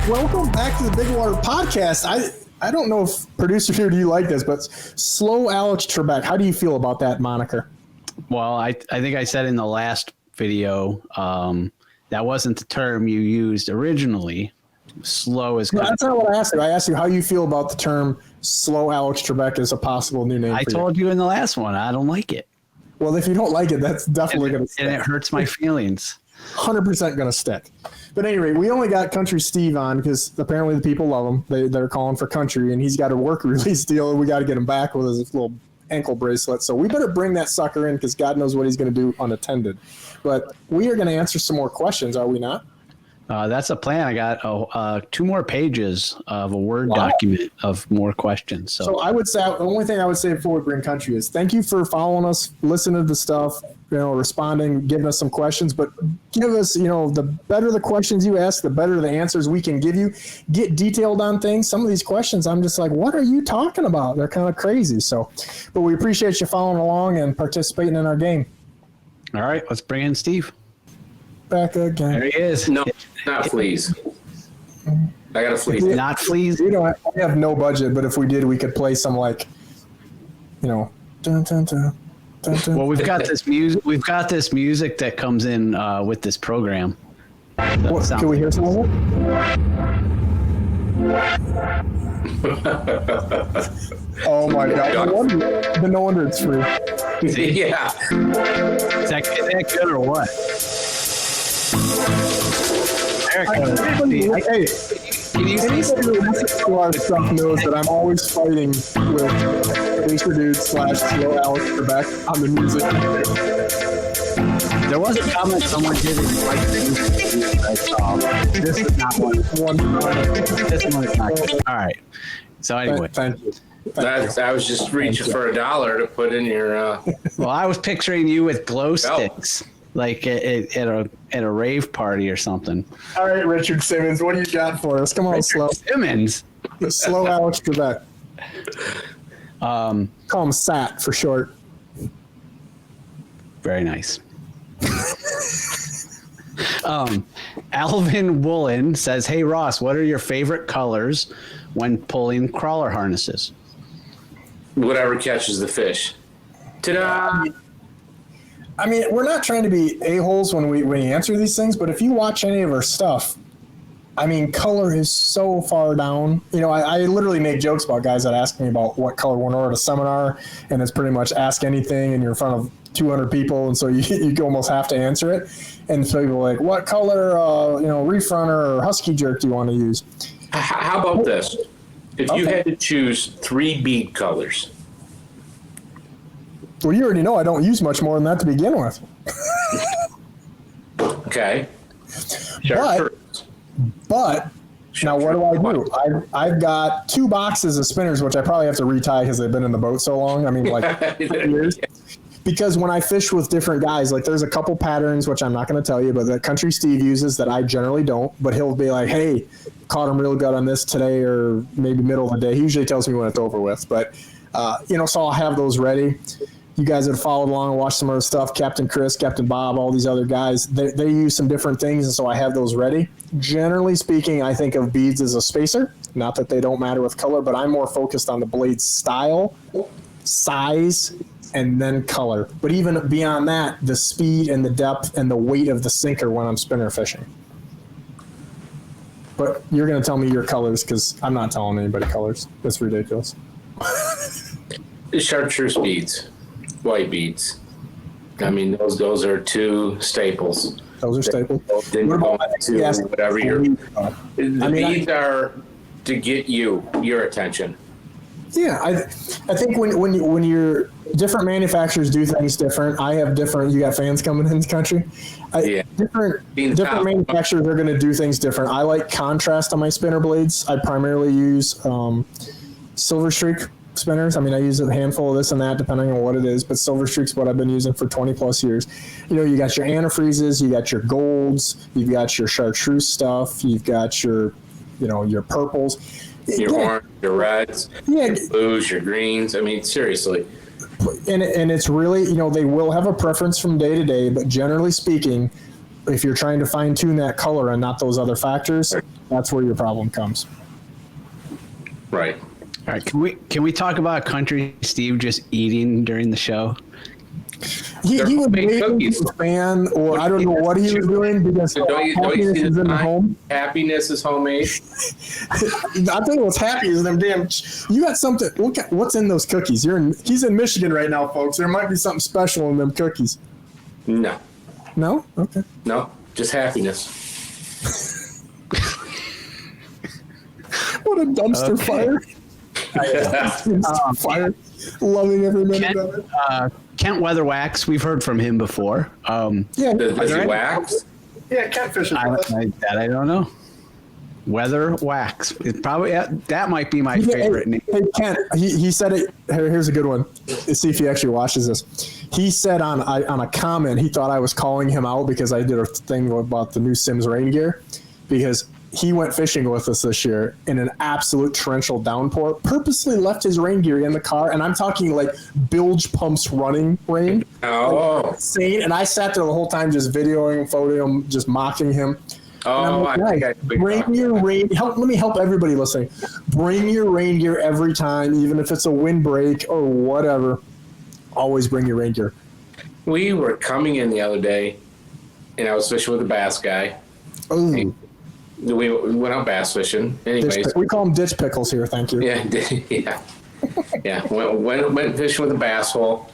Welcome back to the Bigwater podcast. I don't know if producer here, do you like this, but Slow Alex Trebek, how do you feel about that moniker? Well, I think I said in the last video that wasn't the term you used originally. Slow is. No, that's not what I asked you. I asked you how you feel about the term Slow Alex Trebek as a possible new name. I told you in the last one I don't like it. Well, if you don't like it, that's definitely going to stick. And it hurts my feelings. 100% going to stick. But anyway, we only got Country Steve on because apparently the people love him. They're calling for Country, and he's got a work release deal, and we got to get him back with his little ankle bracelet. So we better bring that sucker in because God knows what he's going to do unattended. But we are going to answer some more questions, are we not? That's a plan. I got 2 more pages of a Word document of more questions. So I would say the only thing I would say before we bring Country is thank you for following us, listening to the stuff, responding, giving us some questions. But give us, the better the questions you ask, the better the answers we can give you. Get detailed on things. Some of these questions, I'm just like, what are you talking about? They're kind of crazy. So, but we appreciate you following along and participating in our game. All right, let's bring in Steve. Back again. There he is. No, not fleas. I got a flea. Not fleas. We have no budget, but if we did, we could play some dun, dun, dun, dun, dun. Well, we've got this music. We've got this music that comes in with this program. Can we hear some of it? Oh my God! No wonder it's free. Yeah. Is that good or what? Hey, anybody who listens to our stuff knows that I'm always fighting with Racer Dude / Slow Alex Trebek on the music. There was a comment someone did in like this is not one. This one is not good. All right. So anyway, thank you. I was just reaching for $1 to put in your. Well, I was picturing you with glow sticks, like at a rave party or something. All right, Richard Simmons, what do you got for us? Come on, Slow. Simmons. Slow Alex Trebek. Call him Sat for short. Very nice. Alvin Woolen says, "Hey Ross, what are your favorite colors when pulling crawler harnesses?" Whatever catches the fish. Ta-da! I mean, we're not trying to be a-holes when we answer these things, but if you watch any of our stuff, I mean, color is so far down. I literally make jokes about guys that ask me about what color when we're at a seminar, and it's pretty much ask anything, and you're in front of 200 people, and so you almost have to answer it. And so people are like, what color, reef runner or husky jerk do you want to use? How about this? If you had to choose 3 bead colors. Well, you already know I don't use much more than that to begin with. Okay. But now what do? I've got 2 boxes of spinners, which I probably have to retie because they've been in the boat so long. I mean, like 10 years. Because when I fish with different guys, like there's a couple patterns, which I'm not going to tell you, but that Country Steve uses that I generally don't. But he'll be like, hey, caught him real good on this today or maybe middle of the day. He usually tells me when it's over with. But, so I'll have those ready. You guys that have followed along and watched some other stuff, Captain Chris, Captain Bob, all these other guys, they use some different things, and so I have those ready. Generally speaking, I think of beads as a spacer. Not that they don't matter with color, but I'm more focused on the blade style, size, and then color. But even beyond that, the speed and the depth and the weight of the sinker when I'm spinner fishing. But you're going to tell me your colors because I'm not telling anybody colors. That's ridiculous. Chartreuse beads. White beads. I mean, those are 2 staples. Those are staples. Then whatever beads are to get your attention. Yeah, I think when you're different manufacturers do things different. I have different. You got fans coming in this country. Different manufacturers are going to do things different. I like contrast on my spinner blades. I primarily use Silver Streak spinners. I mean, I use a handful of this and that depending on what it is, but Silver Streak's what I've been using for 20 plus years. You got your antifreezes, you got your golds, you've got your chartreuse stuff, you've got your purples. Your orange, your reds, your blues, your greens. I mean, seriously. And it's really, they will have a preference from day to day, but generally speaking, if you're trying to fine tune that color and not those other factors, That's where your problem comes. Right. All right, can we talk about Country Steve just eating during the show? He was homemade waiting cookies. for a fan, or I don't know what he was doing because Don't you see happiness is the in the sign? home. Happiness is homemade. I think what's happy is them damn. You got something. Look at what's in those cookies. He's in Michigan right now, folks. There might be something special in them cookies. No, No? Okay. no, just happiness. What a dumpster fire. Fire. Loving every minute of it. Kent Weather Wax, we've heard from him before. Yeah. Does he wax? Yeah, catfish. I don't know. Weather Wax. It probably that might be my favorite name. Hey, Kent, he said it. Here's a good one. Let's see if he actually watches this. He said on a comment, he thought I was calling him out because I did a thing about the new Simms rain gear, because he went fishing with us this year in an absolute torrential downpour, purposely left his rain gear in the car, and I'm talking like bilge pumps running rain. Oh, Like, insane. And I sat there the whole time just videoing, photoing, just mocking him. oh, Like, I think I bring your rain. Let me help everybody listening. Bring your rain gear every time, even if it's a windbreak or whatever. Always bring your rain gear. We were coming in the other day, and I was fishing with a bass guy. Ooh, We went out bass fishing. Anyways, we call them ditch pickles here. Thank you. yeah, yeah. Went fishing with a bass hole,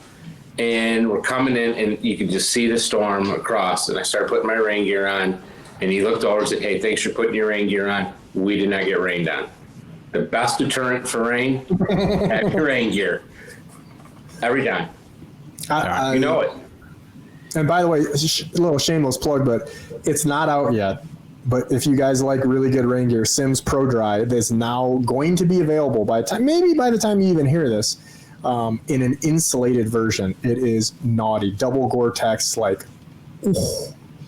and we're coming in, and you could just see the storm across. And I started putting my rain gear on, and he looked over and said, "Hey, thanks for putting your rain gear on. We did not get rained on. The best deterrent for rain, have your rain gear every time. You know it." And by the way, a little shameless plug, but it's not out yet. But if you guys like really good rain gear, Simms Pro Dry is now going to be available by the time you even hear this, in an insulated version. It is naughty, double Gore-Tex. Like,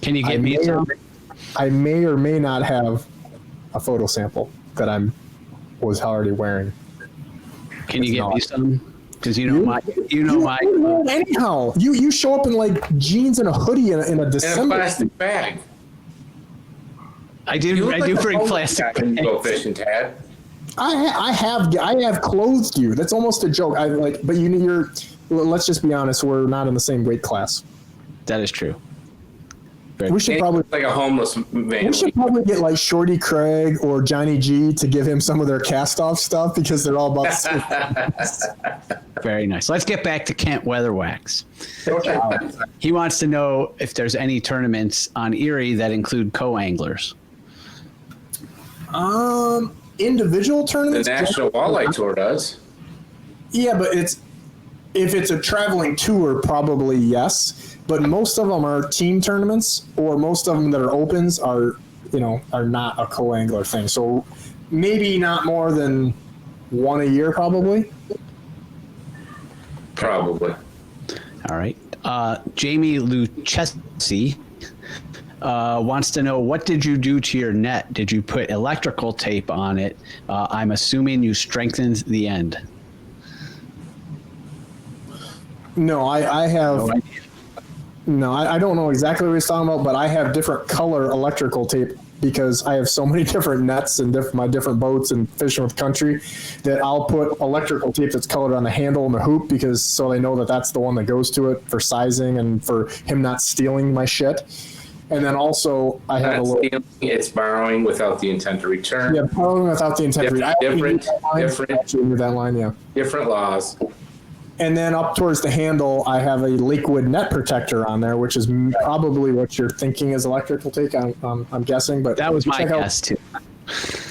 Can you get me some? I may or may not have a photo sample that was already wearing. Can you get me some? Because anyhow, you show up in like jeans and a hoodie in a In a December. plastic bag. I do bring plastic. When you go fishing, Tad. I have clothed you. That's almost a joke. But you're. Let's just be honest. We're not in the same weight class. That is true. We should probably like a homeless van. We should probably get like Shorty Craig or Johnny G to give him some of their cast-off stuff because they're all about the same. Very nice. Let's get back to Kent Weather Wax. He wants to know if there's any tournaments on Erie that include co-anglers. Individual The tournaments. National Walleye Tour does. Yeah, but if it's a traveling tour, probably yes. But most of them are team tournaments, or most of them that are opens are not a co-angler thing. So maybe not more than one a year, probably. Probably. All right. Jamie Lucchesi wants to know, what did you do to your net? Did you put electrical tape on it? I'm assuming you strengthened the end. No, I have. No, I don't know exactly what he's talking about, but I have different color electrical tape because I have so many different nets and my different boats and fishing with country that I'll put electrical tape that's colored on the handle and the hoop because so they know that that's the one that goes to it for sizing and for him not stealing my shit. And then also I have a little. Stealing, it's borrowing without the intent to return. Yeah, borrowing without the intent to return. Different that line, yeah. Different laws. And then up towards the handle, I have a liquid net protector on there, which is probably what you're thinking is electrical tape. I'm guessing, but that was my guess too.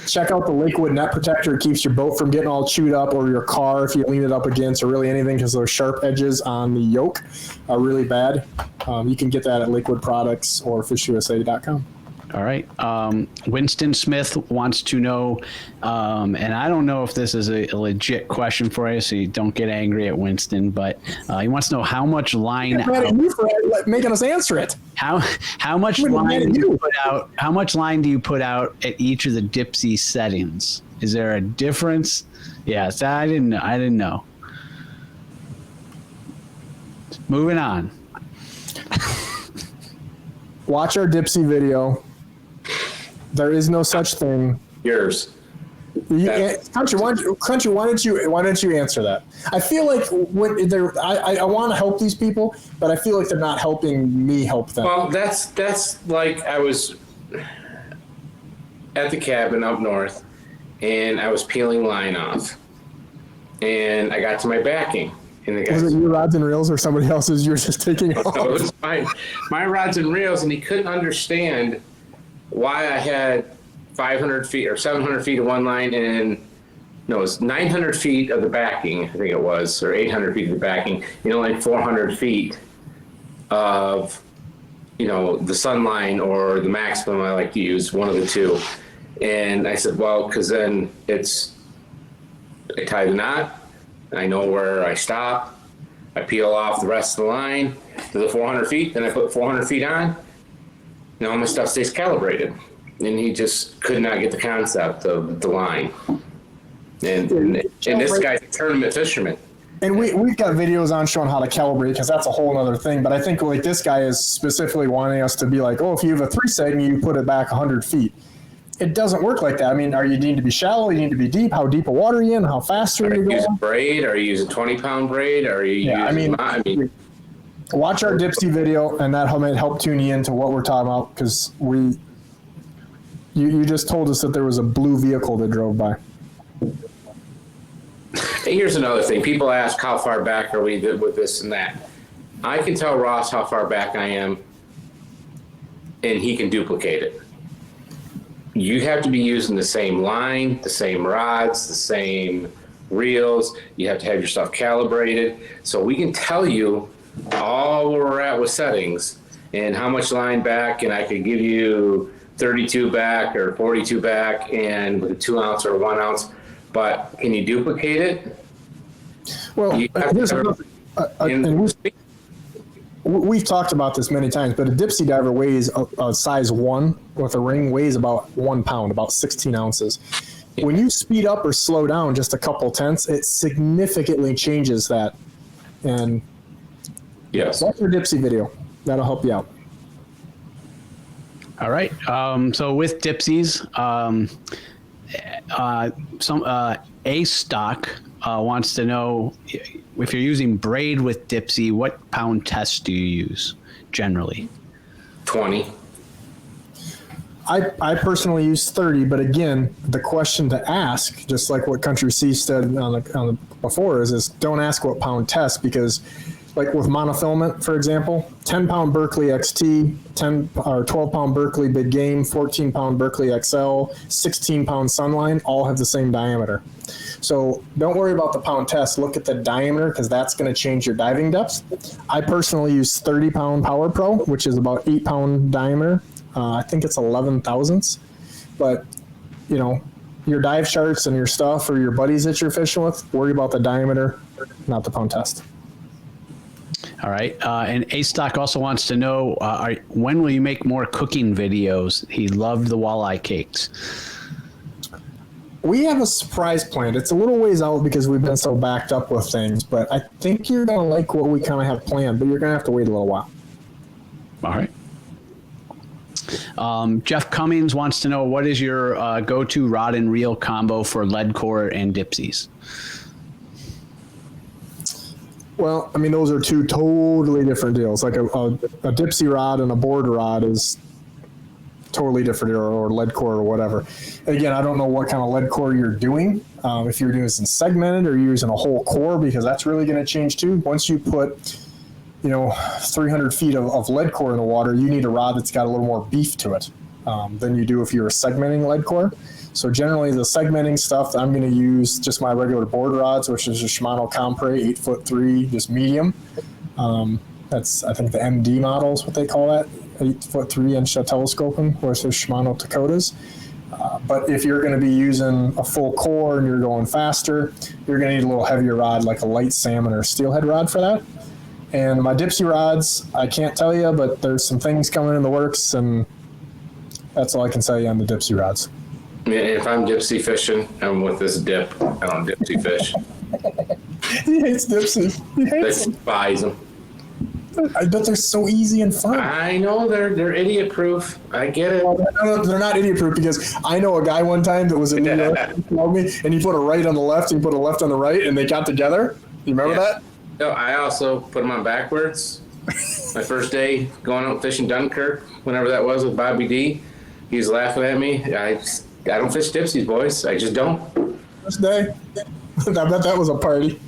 Check out the liquid net protector. It keeps your boat from getting all chewed up, or your car if you lean it up against, or really anything, because those sharp edges on the yoke are really bad. You can get that at Liquid Products or fishusa.com. All right. Winston Smith wants to know, and I don't know if this is a legit question for you, so you don't get angry at Winston, but he wants to know how much line. I'm mad at you for making us answer it. How much line do you put out? How much line do you put out at each of the Dipsy settings? Is there a difference? Yes, I didn't know. Moving on. Watch our Dipsy video. There is no such thing. Yours. Country, why don't you answer that? I feel like I want to help these people, but I feel like they're not helping me help them. Well, that's like I was at the cabin up north, and I was peeling line off, and I got to my backing. And the guy was it your rods and reels or somebody else's? You were just taking off. No, it was my rods and reels, and he couldn't understand why I had 500 feet or 700 feet of one line, and no, it was 900 feet of the backing, I think it was, or 800 feet of the backing, and only 400 feet of, the sun line or the maximum I like to use, one of the two. And I said, well, because then I tie the knot, I know where I stop, I peel off the rest of the line to the 400 feet, then I put 400 feet on, and all my stuff stays calibrated. And he just could not get the concept of the line. And this guy's a tournament fisherman. And we've got videos on showing how to calibrate, because that's a whole other thing. But I think like this guy is specifically wanting us to be like, oh, if you have a 3 setting, you put it back 100 feet. It doesn't work like that. I mean, you need to be shallow, you need to be deep. How deep a water are you in? How fast are you going? Are you using braid? Are you using 20-pound braid? Are you using, watch our Dipsy video, and that might help tune you into what we're talking about, because you just told us that there was a blue vehicle that drove by. Here's another thing. People ask how far back are we with this and that. I can tell Ross how far back I am, and he can duplicate it. You have to be using the same line, the same rods, the same reels. You have to have your stuff calibrated. So we can tell you all where we're at with settings and how much line back, and I could give you 32 back or 42 back and with a 2 ounce or 1 ounce. But can you duplicate it? Well, we've talked about this many times, but a Dipsy diver weighs a size 1 with a ring, weighs about 1 pound, about 16 ounces. When you speed up or slow down just a couple tenths, it significantly changes that. And yes, watch your Dipsy video. That'll help you out. All right. So with Dipsies, A Stock wants to know if you're using braid with Dipsy, what pound test do you use generally? 20. I personally use 30, but again, the question to ask, just like what Country C said on the before, is don't ask what pound test, because like with monofilament, for example, 10-pound Berkeley XT, 10 or 12-pound Berkeley Big Game, 14-pound Berkeley XL, 16-pound Sunline, all have the same diameter. So don't worry about the pound test. Look at the diameter, because that's going to change your diving depth. I personally use 30-pound Power Pro, which is about 8-pound diameter. I think it's 11 thousandths. But, your dive charts and your stuff, or your buddies that you're fishing with, worry about the diameter, not the pound test. All right. And A Stock also wants to know, when will you make more cooking videos? He loved the walleye cakes. We have a surprise planned. It's a little ways out because we've been so backed up with things, but I think you're going to like what we kind of have planned, but you're going to have to wait a little while. All right. Jeff Cummings wants to know, what is your go-to rod and reel combo for lead core and Dipsies? Well, I mean, those are two totally different deals. Like a Dipsy rod and a board rod is totally different, or lead core or whatever. Again, I don't know what kind of lead core you're doing. If you're doing some segmented or you're using a whole core, because that's really going to change too. Once you put, 300 feet of lead core in the water, you need a rod that's got a little more beef to it than you do if you're segmenting lead core. So generally the segmenting stuff, I'm going to use just my regular board rods, which is a Shimano Compre 8'3", just medium. That's, I think, the MD model is what they call that, 8'3" telescoping, whereas there's Shimano Dakotas. But if you're going to be using a full core and you're going faster, you're going to need a little heavier rod, like a light salmon or steelhead rod for that. And my Dipsy rods, I can't tell you, but there's some things coming in the works, and that's all I can tell you on the Dipsy rods. If I'm Dipsy fishing, I'm with this dip. I don't Dipsy fish. He hates Dipsy. He hates Despise them. I bet they're so easy and fun. I know they're idiot proof. I get it. They're not idiot proof because I know a guy one time that was in New York, he called me, and he put a right on the left and he put a left on the right, and they got together. You remember that? No, I also put them on backwards. My first day going out fishing Dunkirk, whenever that was with Bobby D, he was laughing at me. I don't fish Dipsies, boys. I just don't. First day. I bet that was a party.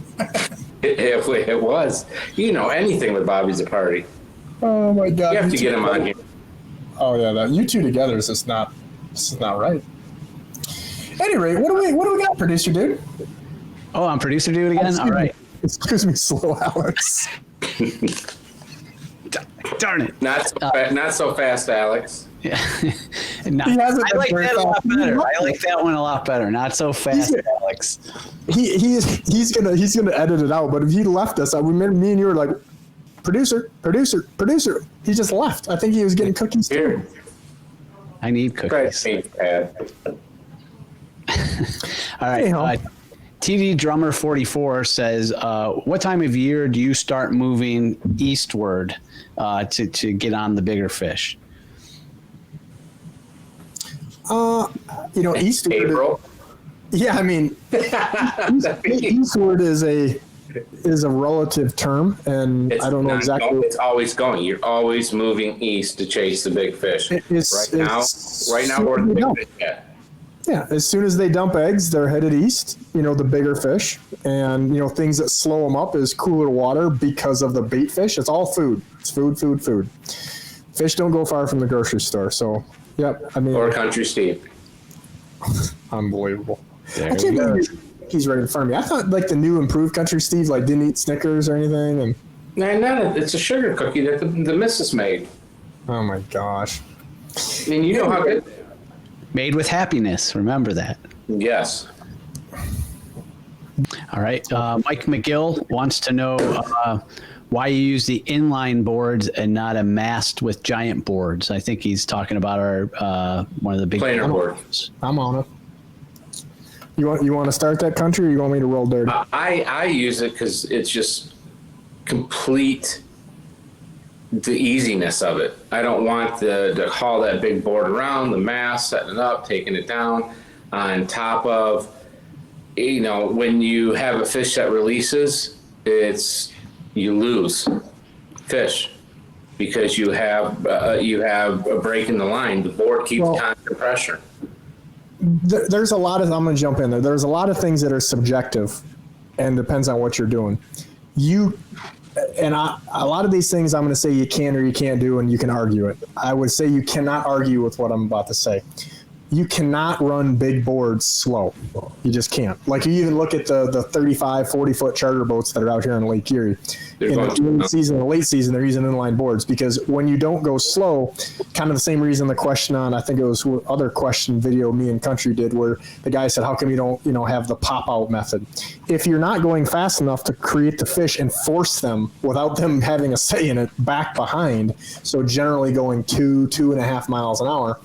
It was. You know, anything with Bobby's a party. Oh my God! You have to get him on here. Oh yeah, that you two together is just not. This is not right. At any rate, what do we got, producer dude? Oh, I'm producer dude again. All right. Excuse me, slow Alex. Darn it. Not so fast, Alex. Yeah. No, I like that a lot better. I like that one a lot better. Not so fast, Alex. He's gonna edit it out. But if he left us, I remember me and you were like, producer. He just left. I think he was getting cookies too. I need cookies. All right. TD Drummer 44 says, what time of year do you start moving eastward to get on the bigger fish? Eastward. April. Yeah, I mean, eastward is a relative term, and I don't know exactly. It's always going. You're always moving east to chase the big fish. Right now, we're the big fish yet. Yeah, as soon as they dump eggs, they're headed east, the bigger fish. And, things that slow them up is cooler water because of the bait fish. It's all food. It's food. Fish don't go far from the grocery store. So, yep. I mean, or Country Steve. Unbelievable. I can't believe he's right in front of me. I thought, the new improved Country Steve, didn't eat Snickers or anything. And it's a sugar cookie that the missus made. Oh, my gosh. And you know how good they are. Made with happiness. Remember that. Yes. All right. Mike McGill wants to know why you use the inline boards and not a mast with giant boards. I think he's talking about our one of the big planer boards. I'm on it. You want to start that, Country, or you want me to roll dirty? I use it because it's just complete the easiness of it. I don't want to haul that big board around, the mast, setting it up, taking it down, on top of, when you have a fish that releases, you lose fish because you have a break in the line. The board keeps constant pressure. There's a lot of, I'm going to jump in there. There's a lot of things that are subjective and depends on what you're doing. A lot of these things I'm going to say you can or you can't do, and you can argue it. I would say you cannot argue with what I'm about to say. You cannot run big boards slow. You just can't. You even look at the 35, 40-foot charter boats that are out here in Lake Erie. In the early season and late season, they're using inline boards because when you don't go slow, kind of the same reason the question on, I think it was other question video me and Country did, where the guy said, how come you don't, have the pop-out method? If you're not going fast enough to create the fish and force them without them having a say in it back behind, so generally going 2.5 miles an hour,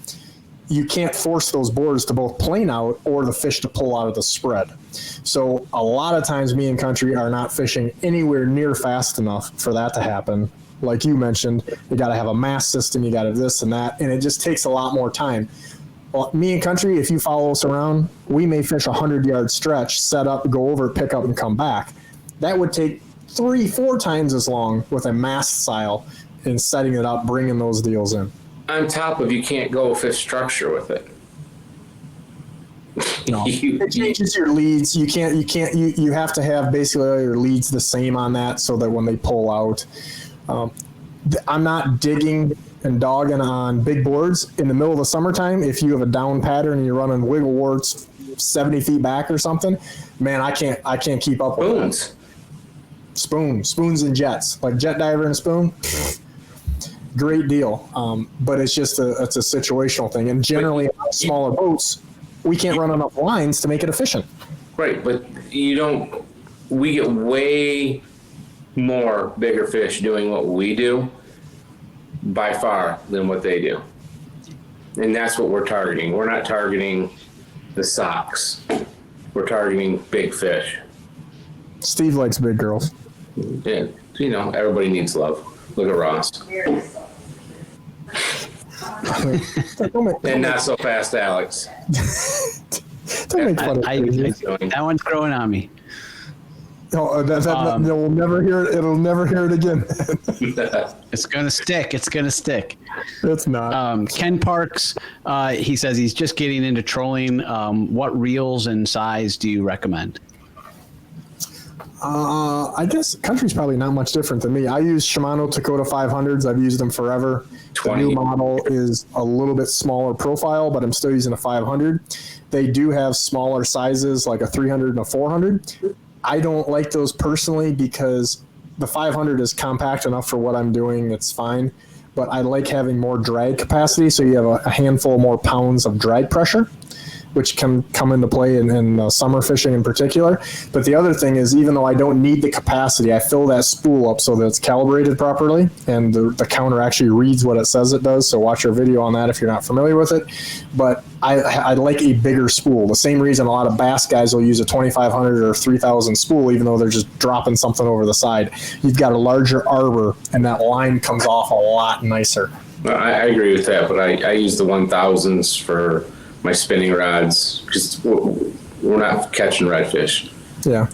you can't force those boards to both plane out or the fish to pull out of the spread. So a lot of times me and Country are not fishing anywhere near fast enough for that to happen. Like you mentioned, you got to have a mast system, you got to this and that, and it just takes a lot more time. Well, me and Country, if you follow us around, we may fish 100-yard stretch, set up, go over, pick up, and come back. That would take 3-4 times as long with a mast style in setting it up, bringing those deals in. On top of, you can't go fish structure with it. No, it changes your leads. You have to have basically all your leads the same on that so that when they pull out, I'm not digging and dogging on big boards in the middle of the summertime. If you have a down pattern and you're running wiggle warts 70 feet back or something, man, I can't keep up with spoons and jets, like jet diver and spoon. Great deal. But it's just it's a situational thing. And generally on smaller boats, we can't run enough lines to make it efficient. Right. But we get way more bigger fish doing what we do by far than what they do. And that's what we're targeting. We're not targeting the socks. We're targeting big fish. Steve likes big girls. Yeah. Everybody needs love. Look at Ross. And not so fast, Alex. Don't make fun of me. That one's growing on me. No, you'll never hear it. It'll never hear it again. It's gonna stick. It's gonna stick. It's not. Ken Parks, he says he's just getting into trolling. What reels and size do you recommend? I guess country's probably not much different than me. I use Shimano Dakota 500s. I've used them forever. 20. The new model is a little bit smaller profile, but I'm still using a 500. They do have smaller sizes, like a 300 and a 400. I don't like those personally because the 500 is compact enough for what I'm doing. It's fine. But I like having more drag capacity, so you have a handful more pounds of drag pressure, which can come into play in summer fishing in particular. But the other thing is, even though I don't need the capacity, I fill that spool up so that it's calibrated properly, and the counter actually reads what it says it does. So watch our video on that if you're not familiar with it. But I like a bigger spool. The same reason a lot of bass guys will use a 2500 or 3000 spool, even though they're just dropping something over the side. You've got a larger arbor, and that line comes off a lot nicer. I agree with that, but I use the 1000s for my spinning rods because we're not catching redfish. Yeah.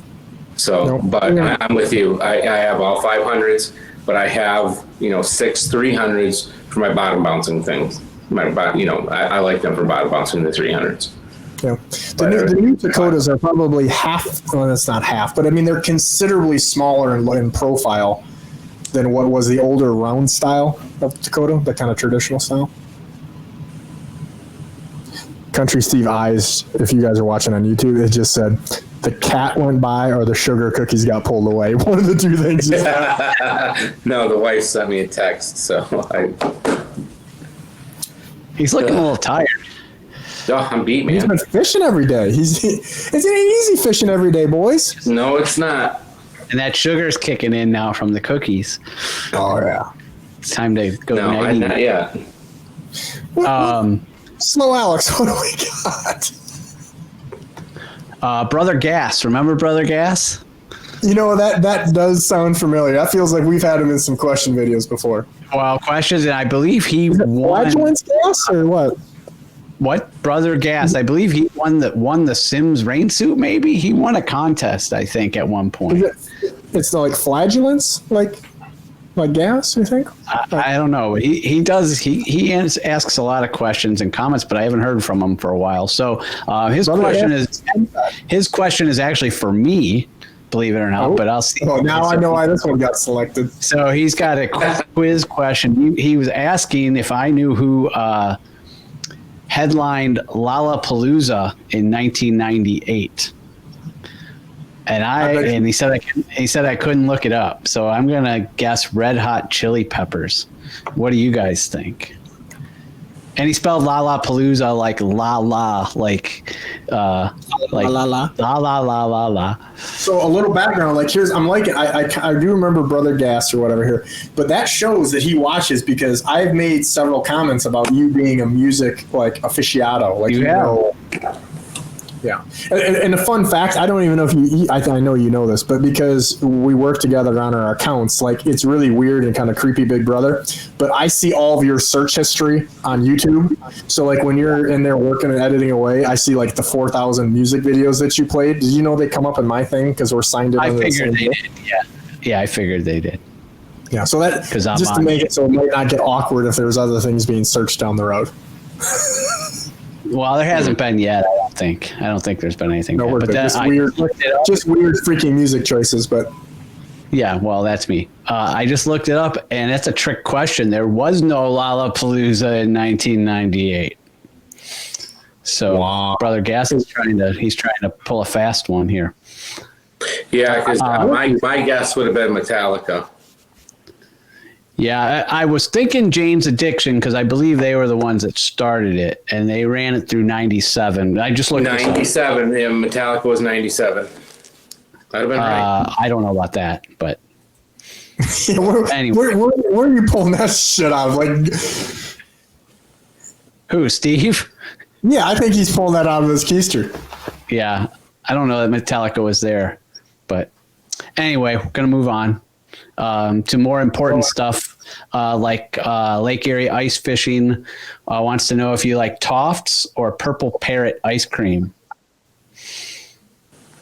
So, Nope. But I'm with you. I have all 500s, but I have 6 300s for my bottom bouncing things. I like them for bottom bouncing the 300s. Yeah. The new Dakotas are probably half. Well, that's not half, but I mean they're considerably smaller in profile than what was the older round style of Dakota, the kind of traditional style. Country Steve eyes, if you guys are watching on YouTube, it just said the cat went by or the sugar cookies got pulled away. One of the two things. No, the wife sent me a text, so He's looking a little tired. I'm beat, man. He's been fishing every day. It ain't easy fishing every day, boys. No, it's not. And that sugar's kicking in now from the cookies. Oh yeah. It's time to go. No, not yet. Slow Alex, what do we got? Brother Gas. Remember Brother Gas? That does sound familiar. That feels like we've had him in some question videos before. Well, questions, and I believe he won. Flatulence gas or what? What? Brother Gas. I believe he won the Sims rain suit, maybe? He won a contest, I think, at one point. It's like flagellance, like gas, you think? I don't know. He does. He asks a lot of questions and comments, but I haven't heard from him for a while. So his question is actually for me, believe it or not. But I'll see. Oh, now I know why this one got selected. So he's got a quiz question. He was asking if I knew who headlined Lollapalooza in 1998. And he said I couldn't look it up, so I'm gonna guess Red Hot Chili Peppers. What do you guys think? And he spelled Lollapalooza like la la, like la la. So a little background, like I do remember Brother Gas or whatever here, but that shows that he watches because I've made several comments about you being a music like aficionado, like Yeah, and a fun fact, I don't even know if I know you know this, but because we work together on our accounts, like it's really weird and kind of creepy, Big Brother, but I see all of your search history on YouTube. So like when you're in there working and editing away, I see like the 4,000 music videos that you played. Did you know they come up in my thing because we're signed in? I figured they did. Yeah, I figured they did. Yeah, so that just to make it so it might not get awkward if there's other things being searched down the road. Well, there hasn't been yet. I don't think there's been anything. No, but just weird freaking music choices. But yeah, well, that's me. I just looked it up, and it's a trick question. There was no Lollapalooza in 1998. So, wow. Brother Gas is trying to pull a fast one here. Yeah, because my guess would have been Metallica. Yeah, I was thinking Jane's Addiction because I believe they were the ones that started it, and they ran it through 97. I just looked 97. Yeah, Metallica was 97. That'd have been right. I don't know about that, but anyway. Where are you pulling that shit out of? Like, who, Steve? Yeah, I think he's pulling that out of his keister. Yeah, I don't know that Metallica was there, but anyway, we're gonna move on to more important stuff. Lake Erie Ice Fishing wants to know if you like Tofts or Purple Parrot ice cream.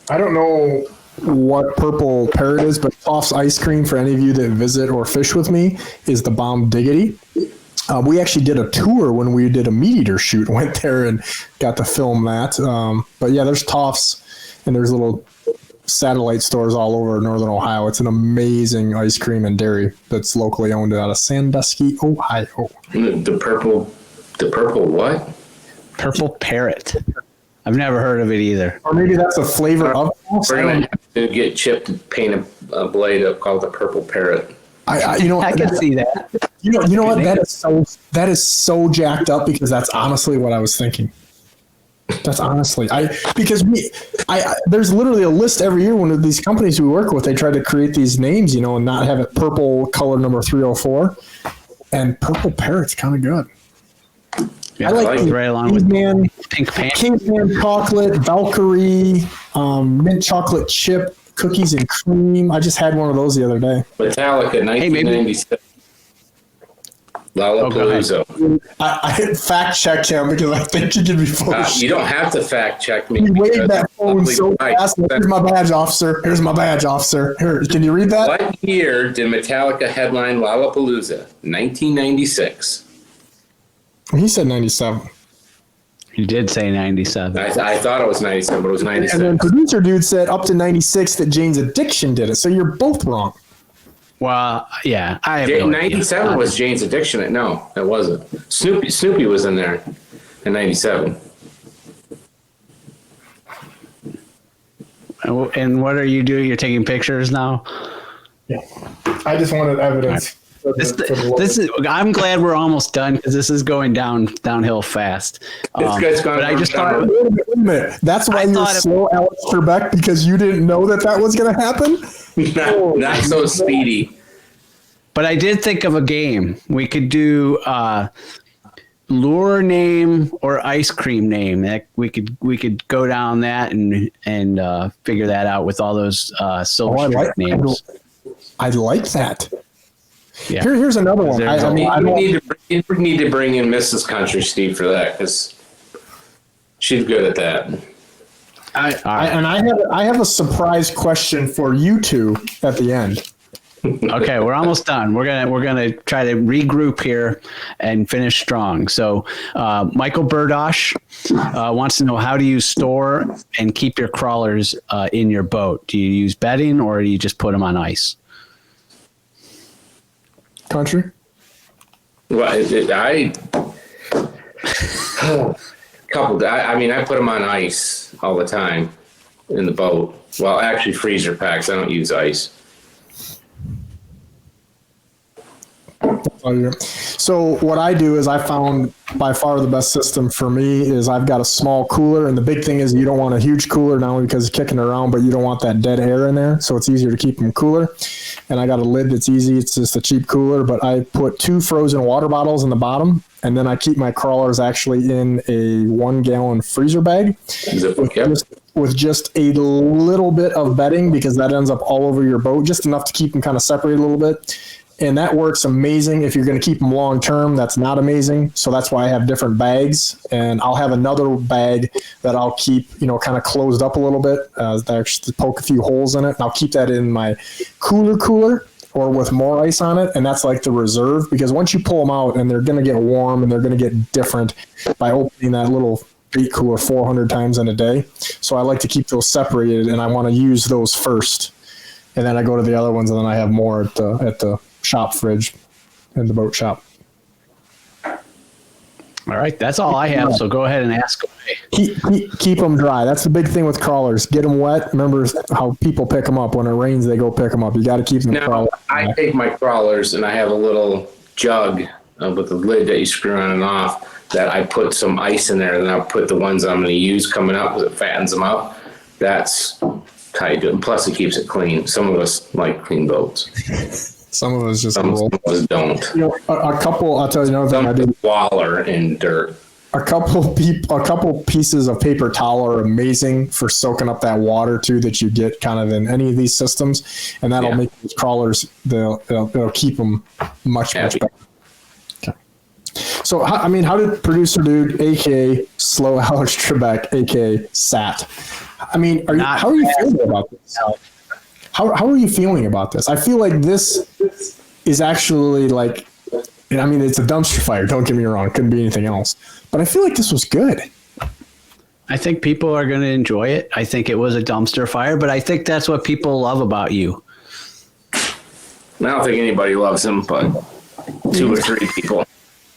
I don't know what Purple Parrot is, but Toff's ice cream, for any of you that visit or fish with me, is the bomb diggity. We actually did a tour when we did a meat eater shoot, went there and got to film that. But yeah, there's Toff's and there's little satellite stores all over Northern Ohio. It's an amazing ice cream and dairy that's locally owned out of Sandusky, Ohio. The purple what? Purple Parrot. I've never heard of it either. Or maybe that's a flavor of Toff's. We're going to have to get Chip to paint a blade up called the Purple Parrot. I can see that. You know what? That is so jacked up because that's honestly what I was thinking. That's honestly, there's literally a list every year when these companies we work with, they try to create these names, and not have it purple color number 304, and Purple Parrot's kind of good. Yeah, I like right along with Kingsman, Pink Panther. Kingsman chocolate, Valkyrie, mint chocolate chip, cookies and cream. I just had one of those the other day. Metallica, 1997. Lollapalooza. I fact checked him because I think he could be full of shit. You don't have to fact check me. He waved that phone so fast. Here's my badge, officer. Here's my badge, officer. Here, can you read that? What year did Metallica headline Lollapalooza? 1996. He said 97. You did say 97. I thought it was 97, but it was 96. And then producer dude said up to 96 that Jane's Addiction did it. So you're both wrong. Well, yeah. I have no 97 idea. was Jane's Addiction. No, that wasn't. Snoopy was in there in 97. And what are you doing? You're taking pictures now? Yeah. I just wanted evidence. I'm glad we're almost done because this is going downhill fast. It's gone. But I just thought, Wait a minute. That's why you're slow, Alex Trebek, because you didn't know that was going to happen? Not so speedy. But I did think of a game. We could do lure name or ice cream name. That we could go down that and figure that out with all those silver streak names. I like that. Yeah. Here's another one. We need to bring in Mrs. Country Steve for that because she's good at that. I have a surprise question for you two at the end. Okay, we're almost done. We're gonna try to regroup here and finish strong. So, Michael Burdosh wants to know, how do you store and keep your crawlers in your boat? Do you use bedding or do you just put them on ice? Country? Well, I put them on ice all the time in the boat. Well, actually, freezer packs. I don't use ice. So what I do is I found by far the best system for me is I've got a small cooler, and the big thing is you don't want a huge cooler, not only because it's kicking around, but you don't want that dead air in there, so it's easier to keep them cooler. And I got a lid that's easy. It's just a cheap cooler, but I put 2 frozen water bottles in the bottom, and then I keep my crawlers actually in a 1-gallon freezer bag with just a little bit of bedding, because that ends up all over your boat, just enough to keep them kind of separated a little bit. And that works amazing. If you're going to keep them long term, that's not amazing. So that's why I have different bags, and I'll have another bag that I'll keep, kind of closed up a little bit. I actually poke a few holes in it, and I'll keep that in my cooler or with more ice on it. And that's like the reserve, because once you pull them out and they're going to get warm and they're going to get different by opening that little bait cooler 400 times in a day. So I like to keep those separated, and I want to use those first. And then I go to the other ones, and then I have more at the shop fridge in the boat shop. All right, that's all I have. So go ahead and ask away. Keep them dry. That's the big thing with crawlers. Get them wet. Remember how people pick them up. When it rains, they go pick them up. You got to keep them dry. I take my crawlers, and I have a little jug with a lid that you screw on and off that I put some ice in there, and I'll put the ones I'm going to use coming up because it fattens them up. That's how you do it. And plus, it keeps it clean. Some of us like clean boats. Some of us just Some roll. of us don't. A couple. I'll tell you another thing I did. Waller in dirt. A couple pieces of paper towel are amazing for soaking up that water too that you get kind of in any of these systems, and that'll make these crawlers. It'll keep them much better. Okay. So how did producer dude, aka Slow Alex Trebek, aka Sat? I mean, how are you feeling about this? How are you feeling about this? I feel like this is actually like. I mean, it's a dumpster fire. Don't get me wrong. It couldn't be anything else. But I feel like this was good. I think people are going to enjoy it. I think it was a dumpster fire, but I think that's what people love about you. I don't think anybody loves him, but 2 or 3 people.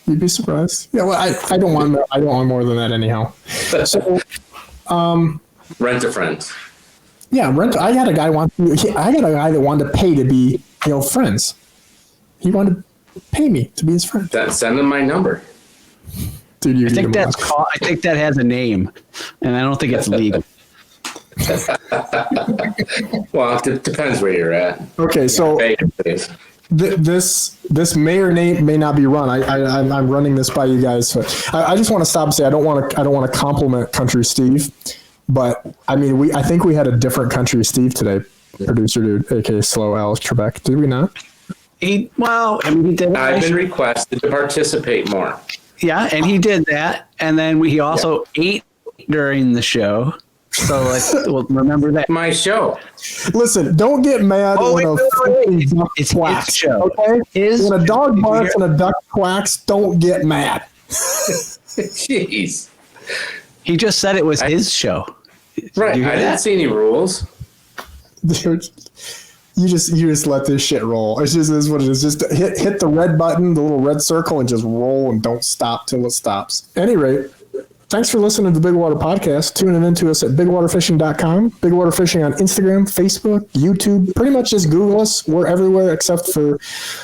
You'd be surprised. Yeah, well, I don't want more than that anyhow. So, rent a friend. Yeah, rent. I got a guy that wanted to pay to be, friends. He wanted to pay me to be his friend. Send him my number. Dude, I think that has a name, and I don't think it's legal. Well, it depends where you're at. Okay, so this may or may not be run. I'm running this by you guys. So I just want to stop and say I don't want to compliment Country Steve, but I mean I think we had a different Country Steve today, producer dude, aka Slow Alex Trebek. Did we not? He did. I've been requested to participate more. Yeah, and he did that, and then he also ate during the show. So we'll remember that. My show. Listen, don't get mad when it's quacks. His show. Okay, when a dog barks and a duck quacks, don't get mad. Jeez. He just said it was his show. Right. I didn't see any rules. Dude. You just let this shit roll. It's just is what it is. Just hit the red button, the little red circle, and just roll and don't stop till it stops. At any rate, thanks for listening to the Bigwater Podcast. Tuning in to us at bigwaterfishing.com. Bigwater Fishing on Instagram, Facebook, YouTube. Pretty much just Google us. We're everywhere except for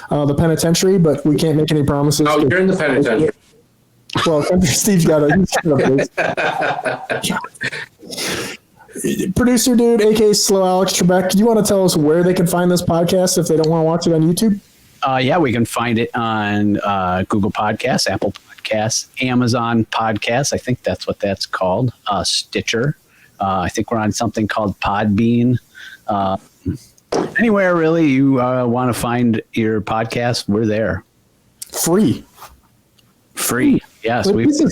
the penitentiary, but we can't make any promises. Oh, you're in the penitentiary. Well, Steve's got a... Producer dude, aka Slow Alex Trebek, do you want to tell us where they can find this podcast if they don't want to watch it on YouTube? Yeah, we can find it on Google Podcasts, Apple Podcasts, Amazon Podcasts. I think that's what that's called. Stitcher. I think we're on something called Podbean. Anywhere really you want to find your podcast, we're there. Free. Yes,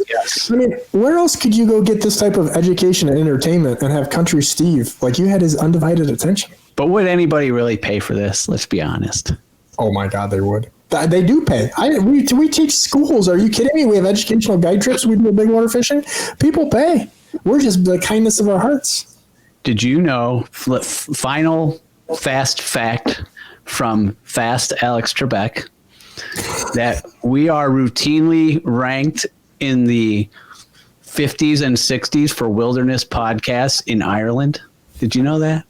yes. I mean, where else could you go get this type of education and entertainment and have Country Steve? Like, you had his undivided attention. But would anybody really pay for this? Let's be honest. Oh, my God, they would. They do pay. We teach schools. Are you kidding me? We have educational guide trips. We do Bigwater Fishing. People pay. We're just the kindness of our hearts. Did you know, final fast fact from Fast Alex Trebek, that we are routinely ranked in the 50s and 60s for wilderness podcasts in Ireland? Did you know that?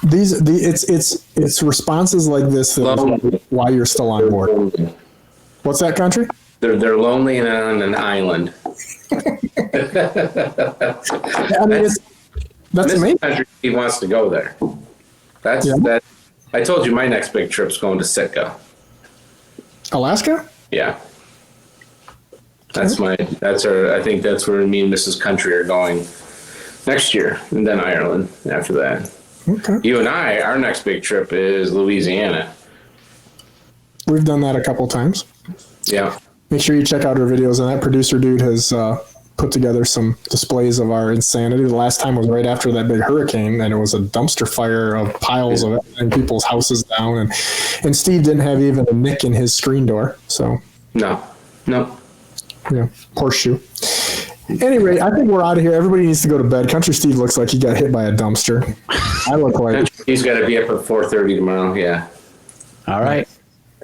It's responses like this that is why you're still on board. What's that, Country? They're lonely and on an island. I mean, that's amazing. Country, he wants to go there. That. I told you my next big trip's going to Sitka. Alaska? Yeah. I think that's where me and Mrs. Country are going next year, and then Ireland after that. Okay. You and our next big trip is Louisiana. We've done that a couple times. Yeah. Make sure you check out our videos, and that producer dude has put together some displays of our insanity. The last time was right after that big hurricane, and it was a dumpster fire of piles of it and people's houses down, and Steve didn't have even a nick in his screen door. So no. Yeah, horseshoe. Anyway, I think we're out of here. Everybody needs to go to bed. Country Steve looks like he got hit by a dumpster. I look like he's got to be up at 4:30 tomorrow. Yeah. All right.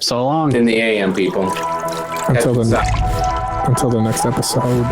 So long. In the AM, people. Until the next episode.